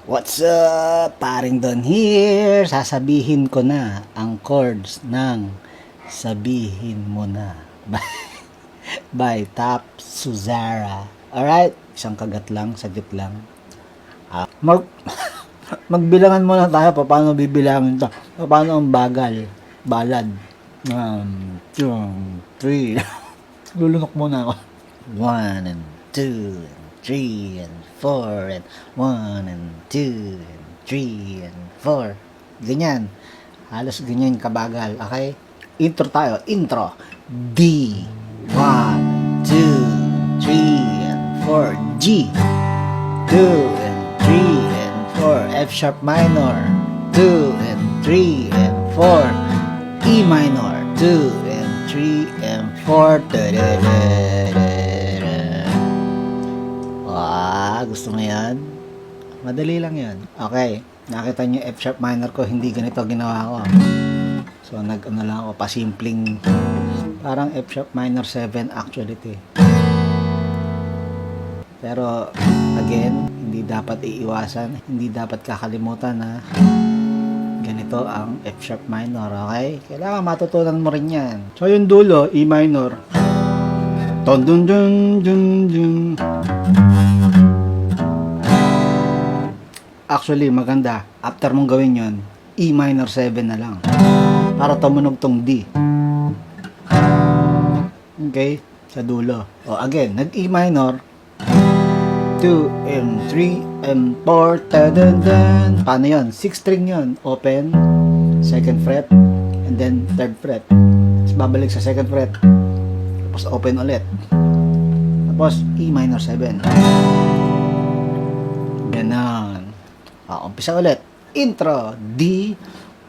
What's up? Paring Don here. Sasabihin ko na ang chords ng Sabihin Mo Na by Top Suzara. Alright? Isang kagat lang, saglit lang. Magbilangan muna tayo paano bibilangin ito. Paano ang balad. 1, 2, 3. Lulunok muna ako. 1 and 2 and 3 and 4 and 1 and 2 and 3 and 4. Ganyan. Halos ganyan kabagal. Okay? Intro tayo. Intro. D. 1, 2, 3 and 4. G. 2 and 3 and 4. F sharp minor. 2 and 3 and 4. E minor. 2 and 3 and 4. Gusto mo yan? Madali lang yan. Okay. Nakita nyo F sharp minor ko, hindi ganito ginawa ko. So, nag-ano lang ako, pasimpleng, parang F sharp minor 7 actually ito eh. Pero, again, hindi dapat iiwasan, hindi dapat kakalimutan na ganito ang F sharp minor, okay? Kailangan matutunan mo rin yan. So, yung dulo, E minor. Ton dun dun dun dun. Actually, maganda. After mong gawin yon, E minor 7 na lang. Para tumunog tong D. Okay? Sa dulo. O, again, nag-E minor. 2, M3, M4, ta-dan-dan. Paano yun? 6 string yun. Open, second fret, and then third fret. Tapos babalik sa second fret. Tapos open ulit. Tapos, E minor 7. Ganon. Umpisa ulit. Intro. D.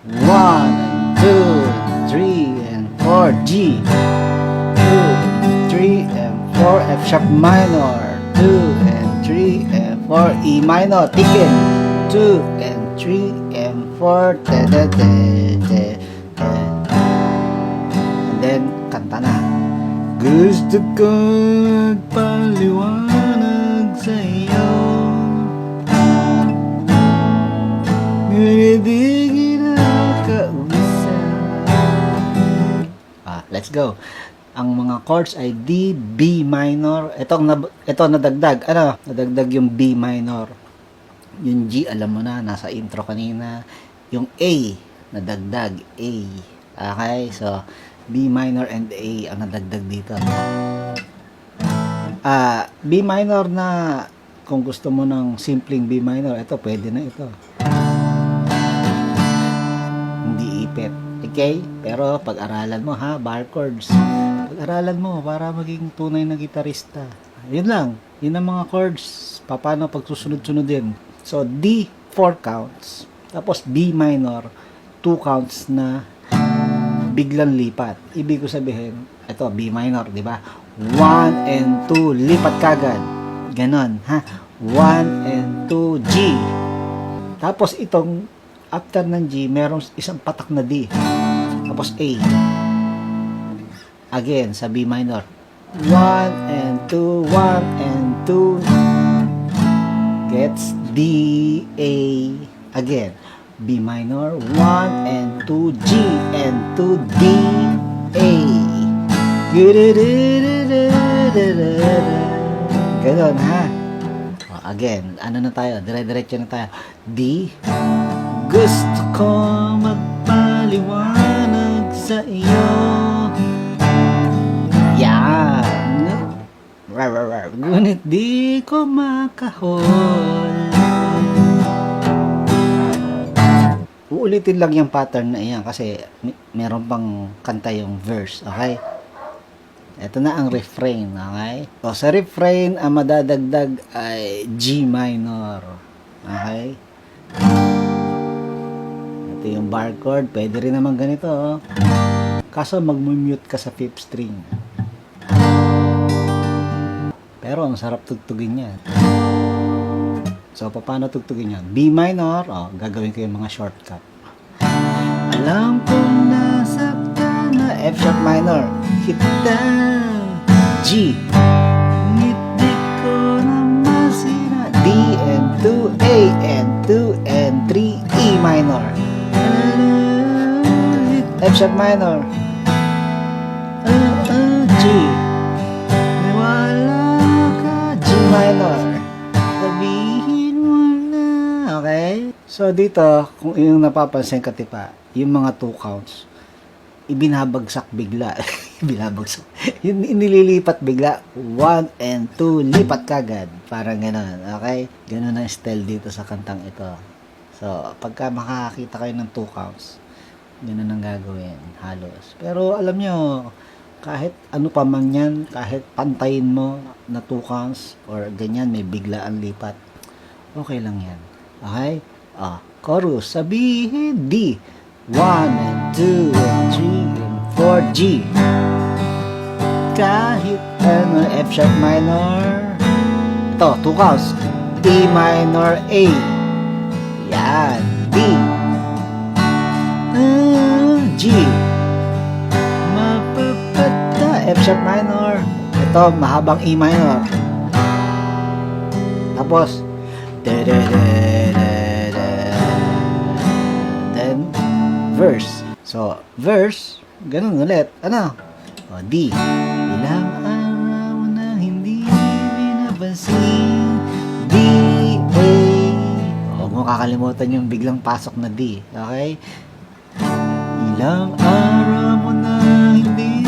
1, 2, 3, and 4. G. 2, 3, and 4. F sharp minor. 2, and 3, and 4. E minor. Tikin. 2, and 3, and 4. And then, kanta na. Gusto ko magpaliwanag sa iyo. Let's go. Ang mga chords ay D, B minor. Ito nadagdag. Ano? Nadagdag yung B minor. Yung G, alam mo na, nasa intro kanina. Yung A, nadagdag. A. Okay? So, B minor and A ang nadagdag dito. B minor na, kung gusto mo ng simpleng B minor, ito, pwede na ito. Okay? Pero pag-aralan mo ha, bar chords. Pag-aralan mo para maging tunay na gitarista. Yun lang. Yun ang mga chords. Paano pagsusunod-sunod din. So, D, 4 counts. Tapos B minor, 2 counts na biglang lipat. Ibig ko sabihin, ito, B minor, di ba? 1 and 2, lipat kagad. Ganon, ha? 1 and 2, G. Tapos itong after ng G, merong isang patak na D. Tapos A. Again, sa B minor. 1 and 2, 1 and 2. Gets D, A. Again, B minor. 1 and 2, G and 2, D, A. Ganon, ha? Again, ano na tayo? Dire-diretso na tayo. D. Gusto ko magpaliwanag sa iyo. Yan. Ngunit di ko makahol. Uulitin lang yung pattern na iyan kasi meron pang kanta yung verse. Okay? Ito na ang refrain. Okay? So, sa refrain, ang madadagdag ay G minor. Okay? Ito yung bar chord. Pwede rin naman ganito. Oh. Kaso mag-mute ka sa 5th string. Pero ang sarap tugtugin yan. So, paano tugtugin yan? B minor. Gagawin ko yung mga shortcut. Alam ko nasaktan na F sharp minor. Kita. G. Ngunit di ko na masira. D and 2A and 2 and 3 E minor. F sharp minor. G. Wala ka. G minor. Sabihin mo na. Okay? So dito, kung yung napapansin ka tipa, yung mga 2 counts, ibinabagsak bigla. Binabagsak. Yung inililipat bigla. 1 and 2, lipat kagad. Parang gano'n. Okay? Gano'n ang style dito sa kantang ito. So, pagka makakakita kayo ng 2 counts, gano'n ang gagawin. Halos. Pero alam nyo, kahit ano pa man yan, kahit pantayin mo na 2 counts, or ganyan, may biglaan lipat, okay lang yan. Okay? Chorus. Sabihin, D. 1 and 2 and 3 and 4 G. Kahit ano, F sharp minor. Ito, 2 counts. E minor A. Yan. D. G. Mapapata. F sharp minor. Ito, mahabang E minor. Tapos, then, verse. So, verse, ganun ulit. Ano? D. Ilang araw na hindi binabansin. D, A. Huwag mo kakalimutan yung biglang pasok na D. Okay? Ilang araw mo na hindi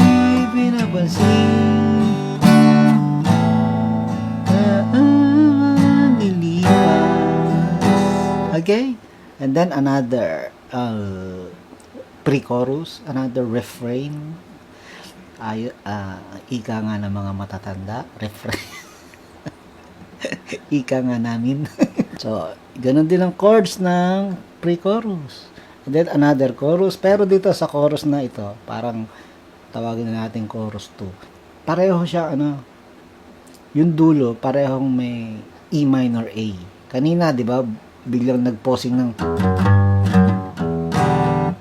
binabansin. Okay? And then another pre-chorus, another refrain. Ika nga ng mga matatanda, refrain. Ika nga namin. So, ganun din ang chords ng pre-chorus. And then another chorus, pero dito sa chorus na ito, parang tawagin na natin chorus 2. Pareho siya, yung dulo, parehong may E minor A. Kanina, di ba, biglang nag-pausing ng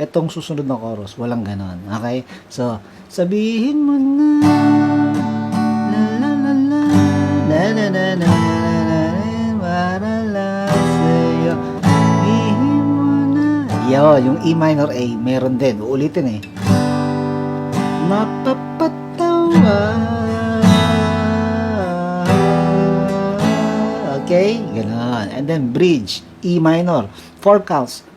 etong susunod na chorus, walang ganon. Okay? So, sabihin mo na la la la la na na na na para lang sa'yo. Sabihin mo na. Yung E minor A, meron din. Uulitin eh. Mapapatawa. Okay? Ganon. And then bridge, E minor. 4 counts.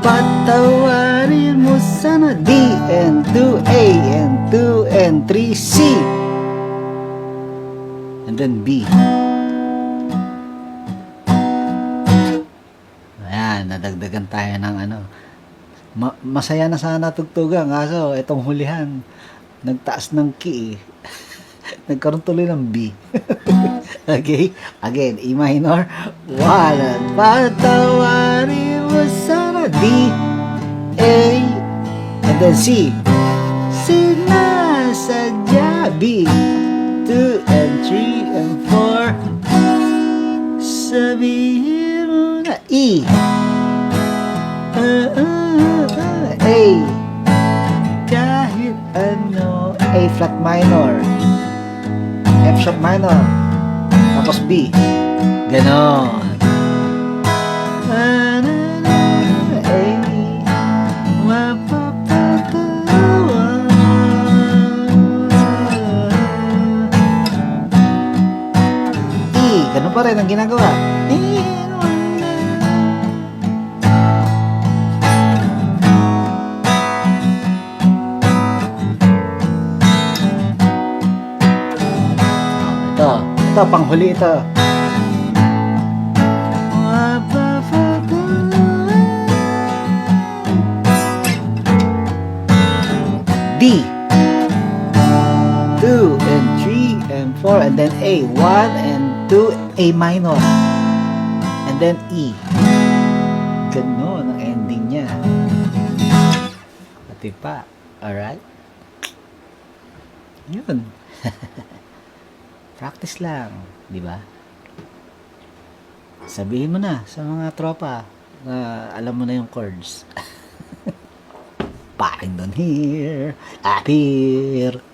Patawarin mo sana. D and 2A and 2 and 3 C. And then B. Ayan, nadagdagan tayo ng masaya na sana tugtugan. Kaso, itong hulihan, nagtaas ng key. Nagkaroon tuloy ng B. Okay? Again, E minor. 1. Patawarin mo sana. D, A, and then C. Sinasadya. B, 2 and 3 and 4. Sabihin mo na. E. A. Kahit ano. A flat minor. F sharp minor. Tapos B. Ganon. Ganun pa rin ang ginagawa. Ito, panghuli ito. D. 2 and 3 and 4 and then A. 1 and 2 A minor. And then E. Ganon ang ending niya. Pati pa. Alright? Yun. Practice lang. Di ba? Sabihin mo na sa mga tropa na alam mo na yung chords. Paring doon here. Up here.